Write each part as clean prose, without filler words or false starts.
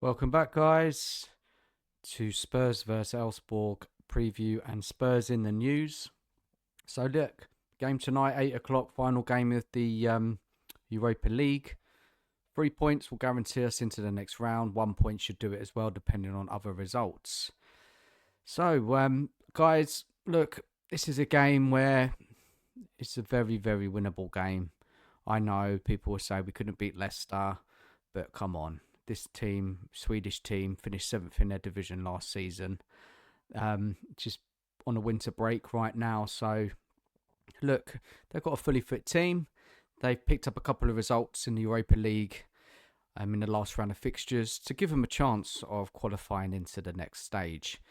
Welcome back, guys, to Spurs vs Elsborg preview and Spurs in the news. So, look, game tonight, 8 o'clock, final game of the Europa League. 3 points will guarantee us into the next round. 1 point should do it as well, depending on other results. So, guys, look, this is a game where it's a very, very winnable game. I know people will say we couldn't beat Leicester, but come on. This team, Swedish team, finished 7th in their division last season. Just on a winter break right now. So, look, they've got a fully fit team. They've picked up a couple of results in the Europa League in the last round of fixtures to give them a chance of qualifying into the next stage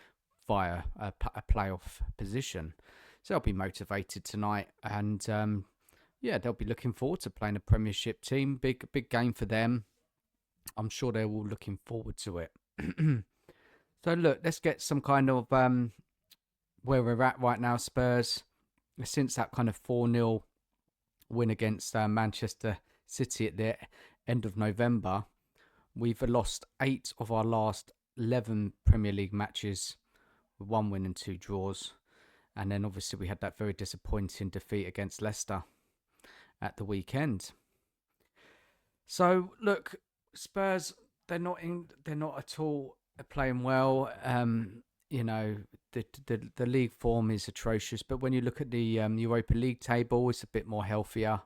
via a playoff position. So they'll be motivated tonight, and they'll be looking forward to playing a Premiership team. Big game for them. I'm sure they're all looking forward to it. So look, let's get some kind of where we're at right now, Spurs. Since that kind of 4-0 win against Manchester City at the end of November, we've lost 8 of our last 11 Premier League matches, with 1 win and 2 draws. And then obviously we had that very disappointing defeat against Leicester at the weekend. So look, Spurs, they're not at all playing well. The league form is atrocious, but when you look at the Europa League table, it's a bit more healthier.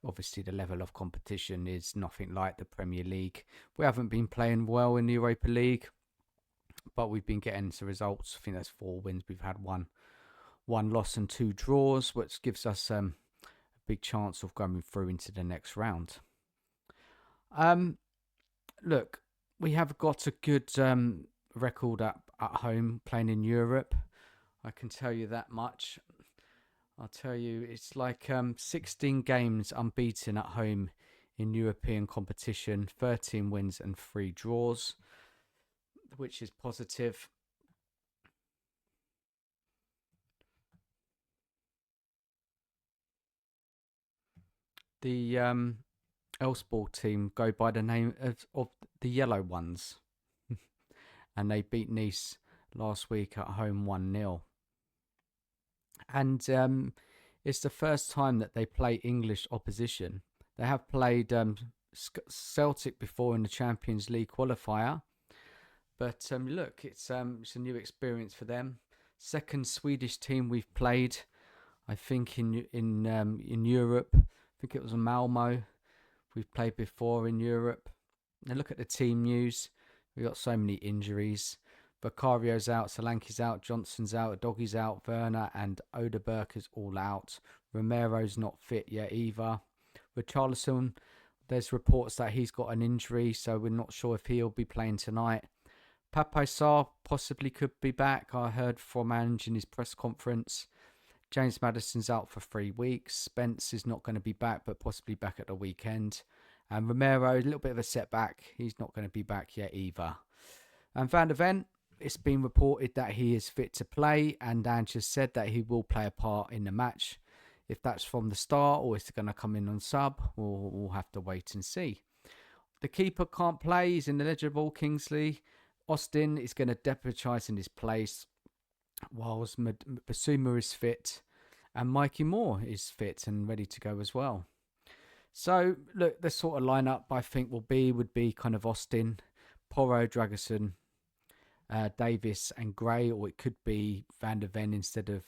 Obviously, the level of competition is nothing like the Premier League. We haven't been playing well in the Europa League, but we've been getting some results. I think that's 4 wins. We've had one loss and 2 draws, which gives us a big chance of going through into the next round. Look, we have got a good record at home playing in Europe. I can tell you that much. I'll tell you, it's like 16 games unbeaten at home in European competition, 13 wins and 3 draws, which is positive. The Elsborg team go by the name of the Yellow Ones, and they beat Nice last week at home 1-0. And it's the first time that they play English opposition. They have played Celtic before in the Champions League qualifier, but look, it's a new experience for them. Second Swedish team we've played, I think in Europe. I think it was Malmo. We've played before in Europe. Now look at the team news. We've got so many injuries. Vicario's out, Solanke's out, Johnson's out, Doggy's out, Werner and Odeberg is all out. Romero's not fit yet either. Richarlison, there's reports that he's got an injury, so we're not sure if he'll be playing tonight. Pape Sarr possibly could be back. I heard from Ange in his press conference. James Maddison's out for 3 weeks. Spence is not going to be back, but possibly back at the weekend. And Romero, a little bit of a setback. He's not going to be back yet either. And Van der Ven, it's been reported that he is fit to play, and Ange has said that he will play a part in the match. If that's from the start or is going to come in on sub, we'll have to wait and see. The keeper can't play. He's ineligible, Kingsley. Austin is going to deputise in his place, whilst Basuma is fit, and Mikey Moore is fit and ready to go as well. So, look, the sort of lineup I think would be kind of Austin, Porro, Dragerson, Davis and Gray, or it could be Van der Ven instead of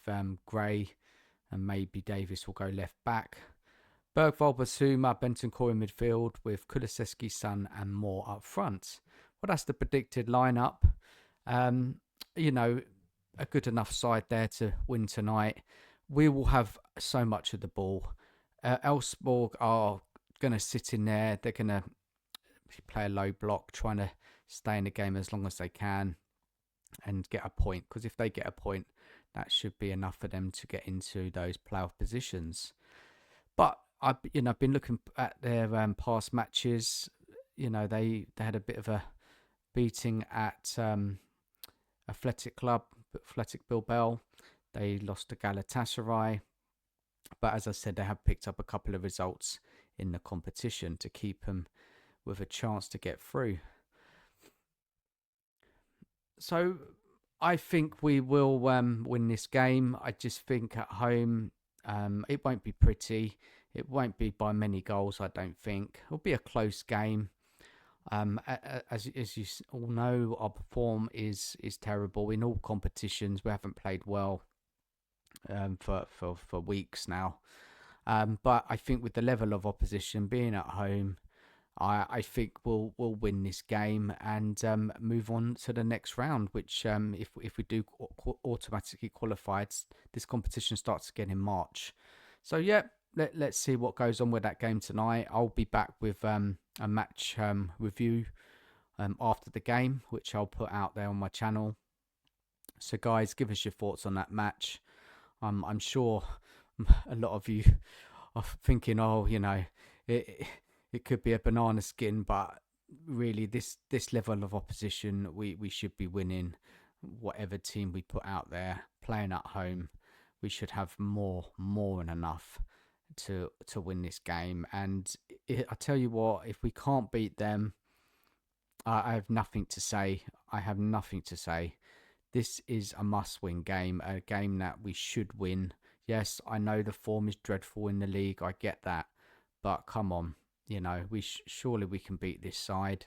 Gray, and maybe Davis will go left back. Bergvall, Basuma, Bentancur in midfield with Kulusevski, Son and Moore up front. Well, that's the predicted lineup. A good enough side there to win tonight. We will have so much of the ball. Elsborg are going to sit in there. They're going to play a low block, trying to stay in the game as long as they can and get a point. Because if they get a point, that should be enough for them to get into those playoff positions. But I've been looking at their past matches. They had a bit of a beating at Athletic Bilbao. They lost to Galatasaray. But as I said, they have picked up a couple of results in the competition to keep them with a chance to get through. So I think we will win this game. I just think at home it won't be pretty. It won't be by many goals, I don't think. It'll be a close game. As you all know, our form is terrible in all competitions. We haven't played well for weeks now. But I think with the level of opposition being at home, I think we'll win this game and move on to the next round. Which if we do automatically qualify, this competition starts again in March. So yeah, let's see what goes on with that game tonight. I'll be back with a match review after the game, which I'll put out there on my channel. So guys, give us your thoughts on that match. I'm sure a lot of you are thinking, oh, it could be a banana skin, but really this level of opposition, we should be winning. Whatever team we put out there playing at home, we should have more than enough to win this game. And I tell you what, if we can't beat them, I have nothing to say. I have nothing to say. This is a must-win game, a game that we should win. Yes, I know the form is dreadful in the league. I get that, but come on, surely we can beat this side.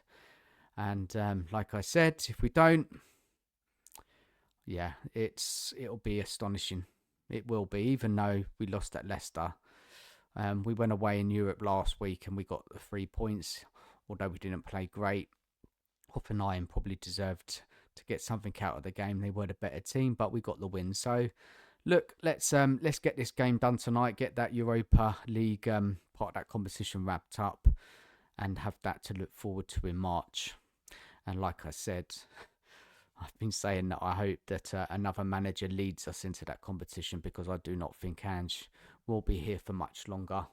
And like I said, if we don't, yeah, it'll be astonishing. It will be, even though we lost at Leicester. We went away in Europe last week and we got the 3 points, although we didn't play great. Hoffenheim probably deserved to get something out of the game. They were the better team, but we got the win. So, look, let's get this game done tonight. Get that Europa League part of that competition wrapped up, and have that to look forward to in March. And like I said, I've been saying that I hope that another manager leads us into that competition, because I do not think Ange will be here for much longer.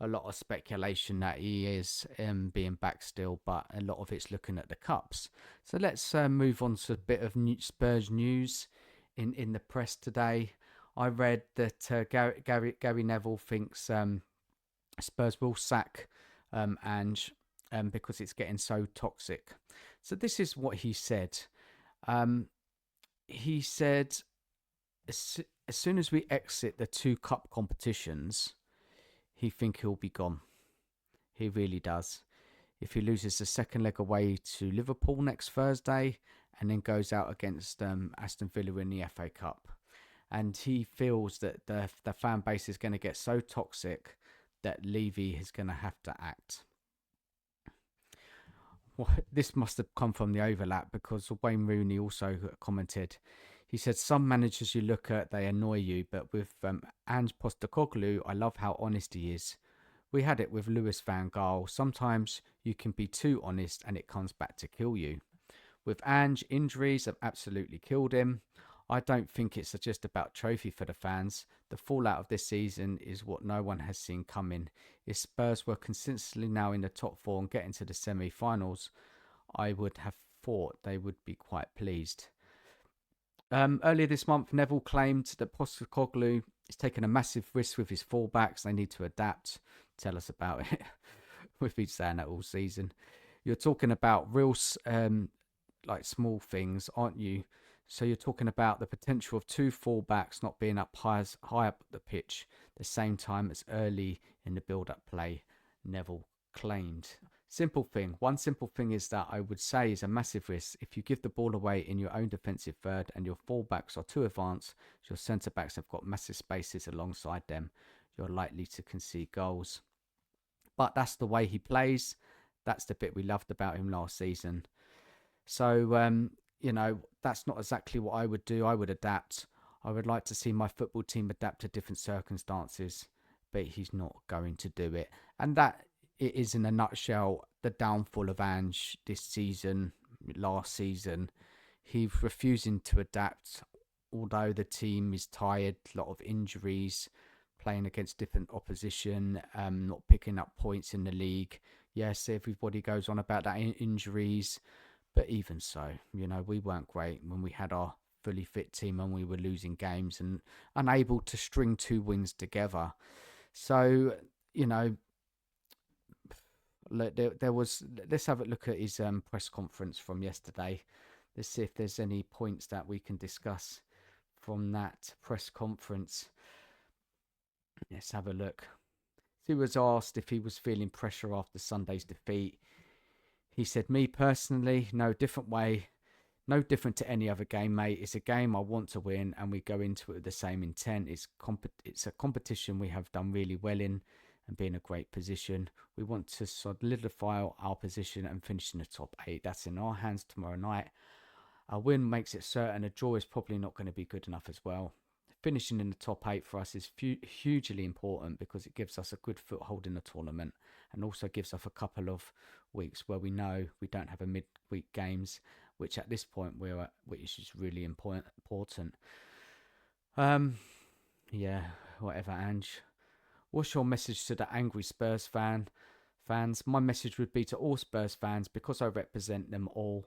A lot of speculation that he is being back still, but a lot of it's looking at the cups. So let's move on to a bit of Spurs news in the press today. I read that Gary Neville thinks Spurs will sack Ange because it's getting so toxic. So this is what he said. He said, as soon as we exit the 2 cup competitions, he think he'll be gone. He really does. If he loses the second leg away to Liverpool next Thursday and then goes out against Aston Villa in the FA Cup. And he feels that the fan base is going to get so toxic that Levy is going to have to act. Well, this must have come from the overlap, because Wayne Rooney also commented. He said, some managers you look at, they annoy you, but with Angepostecoglou, I love how honest he is. We had it with Lewis van Gaal. Sometimes you can be too honest and it comes back to kill you. With Ange, injuries have absolutely killed him. I don't think it's just about trophy for the fans. The fallout of this season is what no one has seen coming. If Spurs were consistently now in the top 4 and getting to the semi-finals, I would have thought they would be quite pleased. Earlier this month, Neville claimed that Postecoglou is taking a massive risk with his fullbacks. They need to adapt. Tell us about it. We've been saying that all season. You're talking about real, like small things, aren't you? So you're talking about the potential of 2 fullbacks not being up high up the pitch the same time as early in the build-up play, Neville claimed. One simple thing is that I would say is a massive risk. If you give the ball away in your own defensive third and your fullbacks are too advanced, your centre-backs have got massive spaces alongside them, you're likely to concede goals. But that's the way he plays. That's the bit we loved about him last season. So, that's not exactly what I would do. I would adapt. I would like to see my football team adapt to different circumstances, but he's not going to do it. And that it is, in a nutshell, the downfall of Ange this season, last season. He's refusing to adapt, although the team is tired, a lot of injuries, playing against different opposition, not picking up points in the league. Yes, everybody goes on about that injuries, but even so, we weren't great when we had our fully fit team and we were losing games and unable to string 2 wins together. So, there was. Let's have a look at his press conference from yesterday. let's see if there's any points that we can discuss from that press conference. Let's have a look. He was asked if he was feeling pressure after Sunday's defeat. He said, "Me personally, no different way. No different to any other game, mate. It's a game I want to win, and we go into it with the same intent. It's a competition we have done really well in and be in a great position. We want to solidify our position and finish in the top 8. That's in our hands tomorrow night. A win makes it certain. A draw is probably not going to be good enough as well. Finishing in the top 8 for us is hugely important because it gives us a good foothold in the tournament and also gives us a couple of weeks where we know we don't have a midweek games, which at this point which is really important. Yeah, whatever, Ange. What's your message to the angry Spurs fans? My message would be to all Spurs fans, because I represent them all,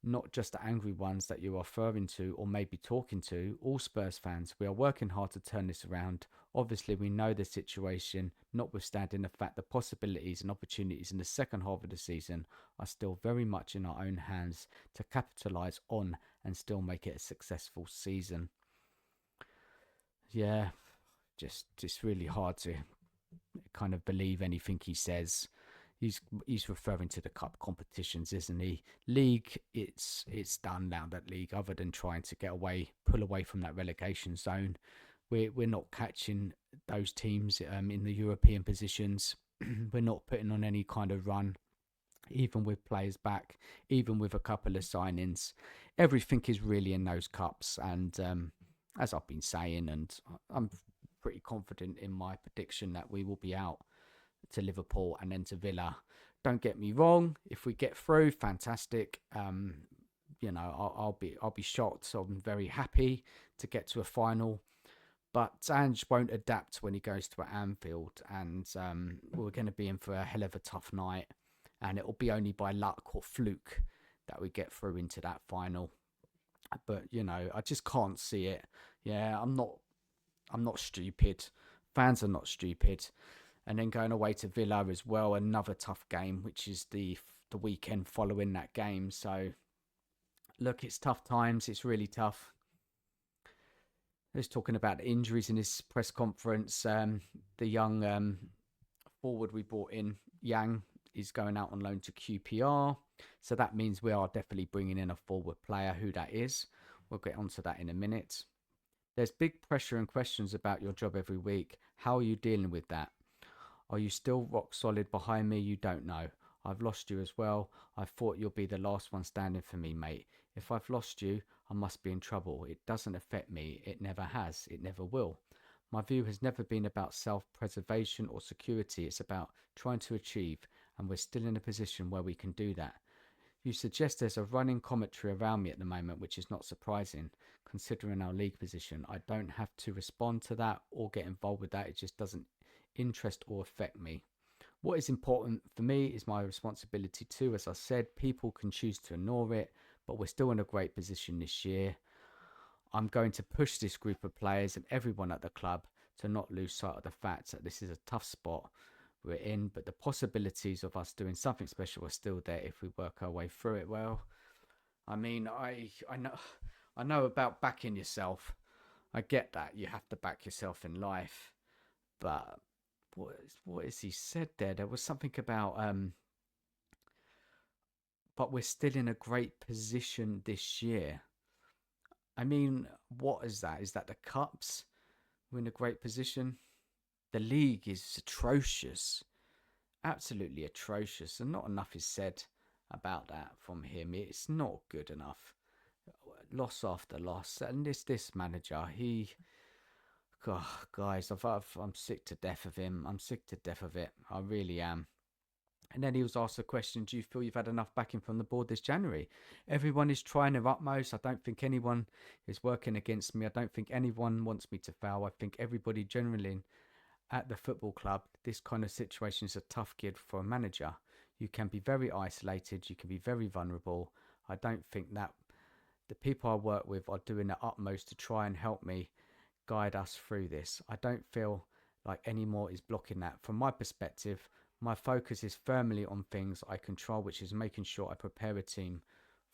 not just the angry ones that you are referring to or maybe talking to. All Spurs fans, we are working hard to turn this around. Obviously, we know the situation, notwithstanding the fact the possibilities and opportunities in the second half of the season are still very much in our own hands to capitalise on and still make it a successful season." Yeah, just really hard to kind of believe anything he says. He's referring to the cup competitions, isn't he? League, it's done now, that league. Other than trying to pull away from that relegation zone, we're not catching those teams in the European positions. We're not putting on any kind of run, even with players back, even with a couple of signings. Everything is really in those cups, and as I've been saying, and I'm pretty confident in my prediction that we will be out to Liverpool and then to Villa. Don't get me wrong, if we get through, fantastic. I'll be shocked. So I'm very happy to get to a final. But Ange won't adapt when he goes to Anfield, and we're going to be in for a hell of a tough night. And it'll be only by luck or fluke that we get through into that final. But I just can't see it. Yeah, I'm not stupid. Fans are not stupid. And then going away to Villa as well, another tough game, which is the weekend following that game. So, look, it's tough times. It's really tough. He's talking about injuries in his press conference. The young forward we brought in, Yang, is going out on loan to QPR. So that means we are definitely bringing in a forward player. Who that is, we'll get onto that in a minute. There's big pressure and questions about your job every week. How are you dealing with that? Are you still rock solid behind me? You don't know. I've lost you as well. I thought you'll be the last one standing for me, mate. If I've lost you, I must be in trouble. It doesn't affect me. It never has. It never will. My view has never been about self-preservation or security. It's about trying to achieve, and we're still in a position where we can do that. You suggest there's a running commentary around me at the moment, which is not surprising, considering our league position. I don't have to respond to that or get involved with that. It just doesn't interest or affect me. What is important for me is my responsibility too. As I said, people can choose to ignore it, but we're still in a great position this year. I'm going to push this group of players and everyone at the club to not lose sight of the fact that this is a tough spot we're in, but the possibilities of us doing something special are still there if we work our way through it well. I mean, I know about backing yourself. I get that you have to back yourself in life, but what is he said there? There was something about but we're still in a great position this year. I mean, what is that? Is that the cups? We're in a great position. The league is atrocious, absolutely atrocious, and not enough is said about that from him. It's not good enough. Loss after loss, and this manager, God, guys, I'm sick to death of him. I'm sick to death of it. I really am. And then he was asked the question, do you feel you've had enough backing from the board this January? Everyone is trying their utmost. I don't think anyone is working against me. I don't think anyone wants me to fail. I think everybody generally at the football club, this kind of situation is a tough gig for a manager. You can be very isolated. You can be very vulnerable. I don't think that the people I work with are doing their utmost to try and help me guide us through this. I don't feel like any more is blocking that. From my perspective, my focus is firmly on things I control, which is making sure I prepare a team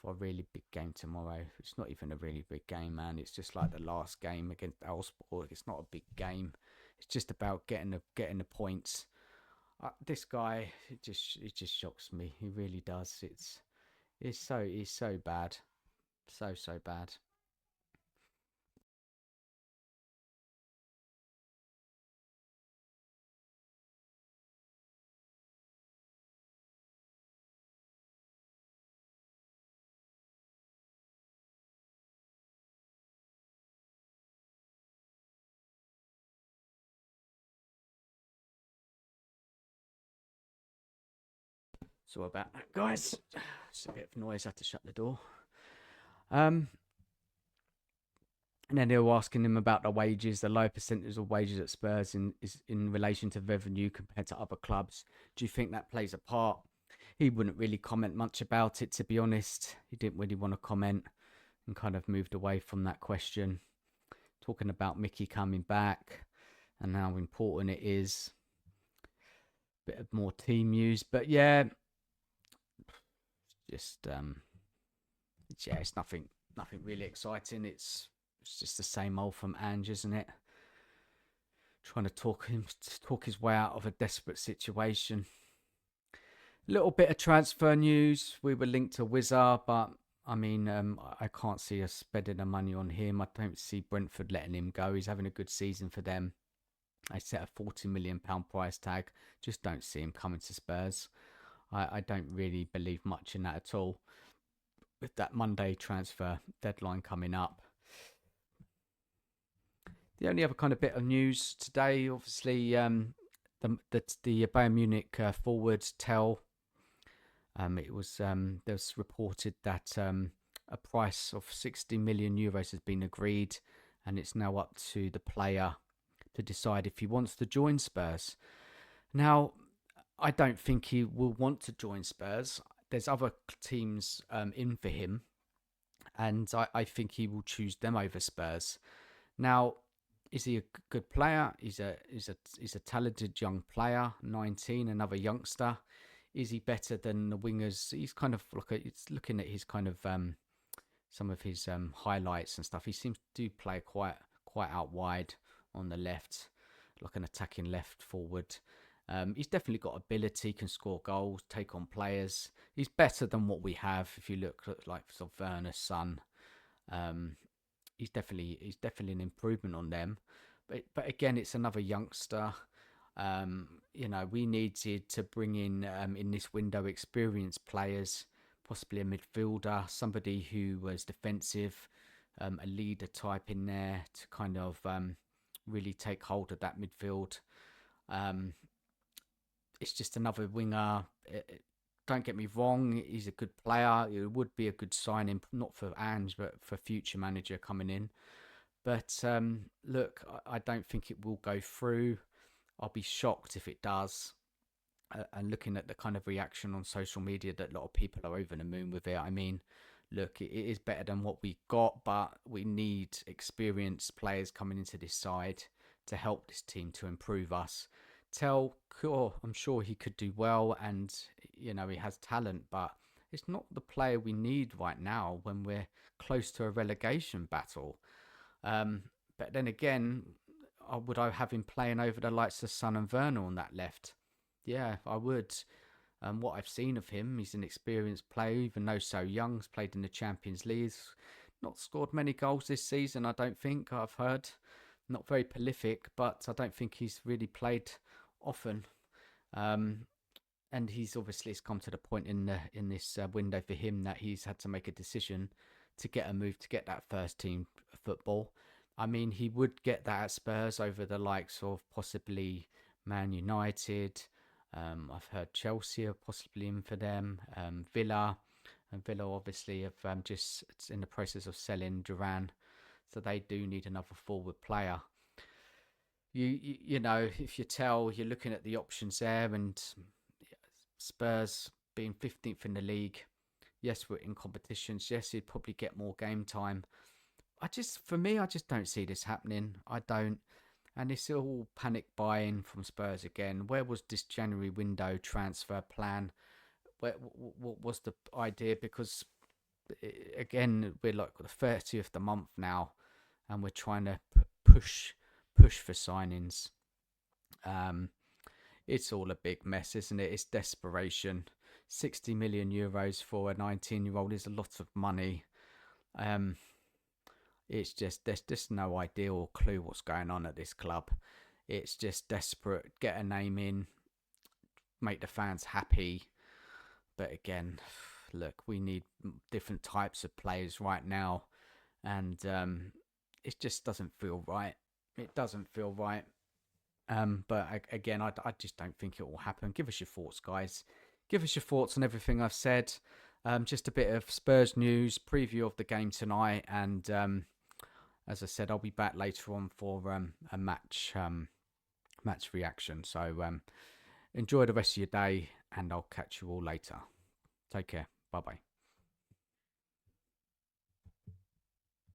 for a really big game tomorrow. It's not even a really big game, man. It's just like the last game against Elsborg. It's not a big game. It's just about getting the points. This guy, it just shocks me. He really does. He's so bad, so bad. So about that, guys. It's a bit of noise. I had to shut the door. Um, and then they were asking him about the wages, the low percentage of wages at Spurs is in relation to revenue compared to other clubs. Do you think that plays a part? He wouldn't really comment much about it, to be honest. He didn't really want to comment and kind of moved away from that question. Talking about Mickey coming back and how important it is. Bit of more team news, but yeah, just yeah, it's nothing really exciting. It's just the same old from Ange, isn't it? Trying to talk his way out of a desperate situation. Little bit of transfer news. We were linked to Wizard, but I mean, I can't see us spending the money on him. I don't see Brentford letting him go. He's having a good season for them. They set a £40 million price tag. Just don't see him coming to Spurs. I don't really believe much in that at all. With that Monday transfer deadline coming up. The only other kind of bit of news today, obviously, the Bayern Munich forward Tell. It was there's reported that a price of 60 million euros has been agreed, and it's now up to the player to decide if he wants to join Spurs. Now, I don't think he will want to join Spurs. There's other teams in for him, and I think he will choose them over Spurs. Now, is he a good player? He's a talented young player, 19, another youngster. Is he better than the wingers? He's kind of it's looking at his kind of some of his highlights and stuff. He seems to play quite out wide on the left, like an attacking left forward. He's definitely got ability, can score goals, take on players. He's better than what we have. If you look at like sort of Werner's son, he's definitely an improvement on them. But again, it's another youngster. We needed to bring in this window experienced players, possibly a midfielder, somebody who was defensive, a leader type in there to kind of really take hold of that midfield. It's just another winger. Don't get me wrong, he's a good player. It would be a good signing, not for Ange, but for future manager coming in. But look, I don't think it will go through. I'll be shocked if it does. And looking at the kind of reaction on social media, that a lot of people are over the moon with it. I mean, look, it is better than what we got, but we need experienced players coming into this side to help this team to improve us. I'm sure he could do well, and he has talent, but it's not the player we need right now when we're close to a relegation battle. But then again, would I have him playing over the likes of Son and Werner on that left? Yeah, I would. What I've seen of him, he's an experienced player, even though so young. He's played in the Champions League. He's not scored many goals this season, I don't think. I've heard. Not very prolific, but I don't think he's really played often. And he's obviously come to the point in this window for him that he's had to make a decision to get a move to get that first team football. I mean, he would get that at Spurs over the likes of possibly Man United. I've heard Chelsea are possibly in for them. Villa. And Villa obviously have just in the process of selling Duran. So they do need another forward player. You know, if you're looking at the options there, and Spurs being 15th in the league. Yes, we're in competitions. Yes, he'd probably get more game time. I just don't see this happening. I don't. And it's all panic buying from Spurs again. Where was this January window transfer plan? What was the idea? Because again, we're like the 30th of the month now, and we're trying to push for signings. It's all a big mess, isn't it? It's desperation. 60 million euros for a 19-year-old is a lot of money. It's just, there's just no idea or clue what's going on at this club. It's just desperate, get a name in, make the fans happy. But again, look, we need different types of players right now, and it just doesn't feel right. It doesn't feel right. But again, I just don't think it will happen. Give us your thoughts, guys. Give us your thoughts on everything I've said. Just a bit of Spurs news, preview of the game tonight, and as I said, I'll be back later on for a match reaction. So enjoy the rest of your day, and I'll catch you all later. Take care. Bye bye.